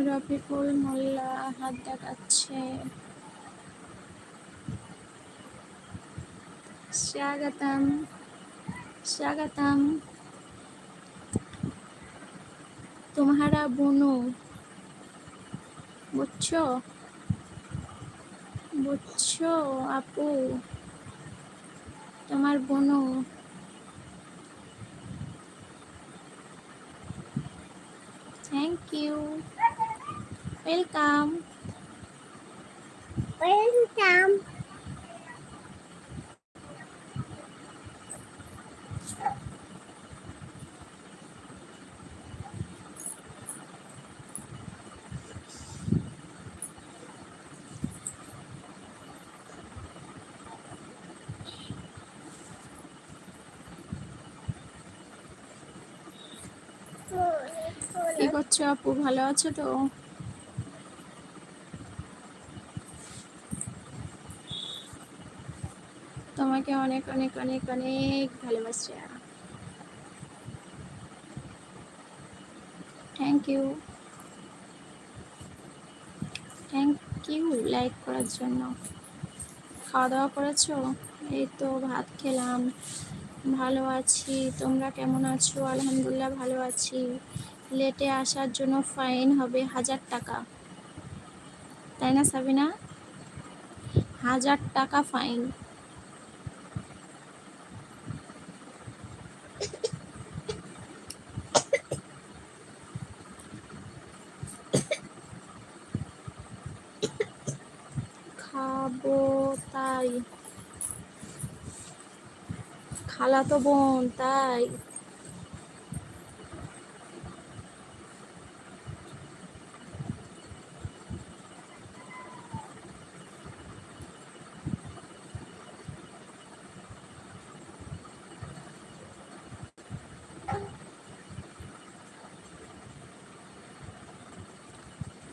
রফিকুল মোল্লা হাত দেখাচ্ছে। স্বাগতম স্বাগতম। তোমারা বুনু বুঝছো বুঝছো আপু, তোমার বুনু। Thank you, welcome welcome. কি করছো আপু, ভালো আছো তো? তোমাকে অনেক অনেক অনেক অনেক ভালোবাসা। Thank you thank you like করার জন্য। খাওয়া দাওয়া করেছো? এই তো ভাত খেলাম, ভালো আছি। তোমরা কেমন আছো? আলহামদুলিল্লাহ ভালো আছি। লেটে আসার জন্য ফাইন হবে 1000 টাকা, তাই না সাবিনা? 1000 টাকা ফাইন। খাবো তাই, খালাতো বোন তাই।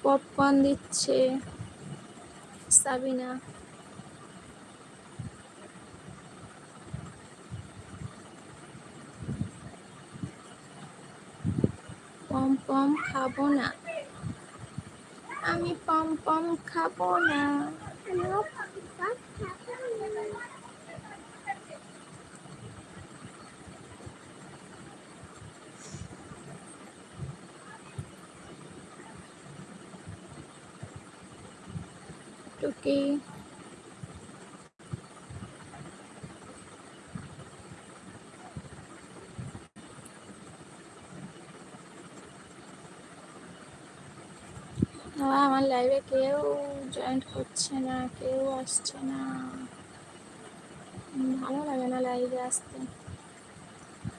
পপকর্ন দিচ্ছে সাবিনা। পম পম খাবো না, আমি পম পম খাবো না। টুকি আমার লাইভে কেউ জয়েন্ট করছে না, কেউ আসছে না। ভালো লাগে না লাইভে আসতে।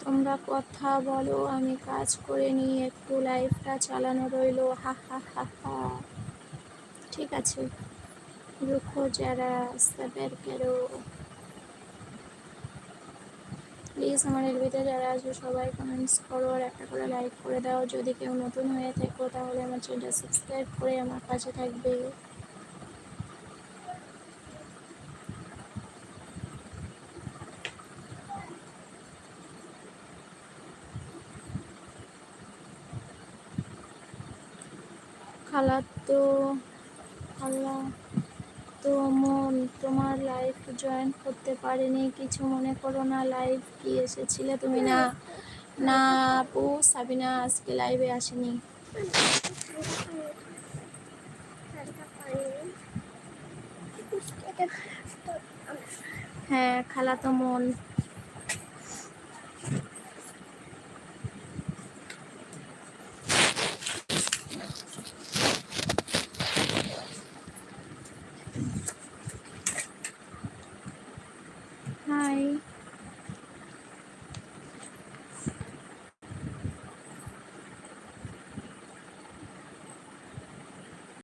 তোমরা কথা বলো, আমি কাজ করে নিয়ে একটু লাইভটা চালানো রইলো। হা হা হা হা। ঠিক আছে, রুখো যারা সবের করো। প্লিজ আমার এলবিতে যারা আসবে সবাই কমেন্টস করো আর একটা করে লাইক করে দাও। যদি কেউ নতুন হয়ে থাকো তাহলে আমার চ্যানেলটা সাবস্ক্রাইব করে আমার পাশে থাকবে। খালাতো খালাতো মন তোমার লাইভ জয়েন করতে পারিনি, কিছু মনে করো না। লাইভ কি এসেছিলে তুমি? না না আপু, সাবিনা আজকে লাইভে আসেনি। হ্যাঁ খালাতো মন।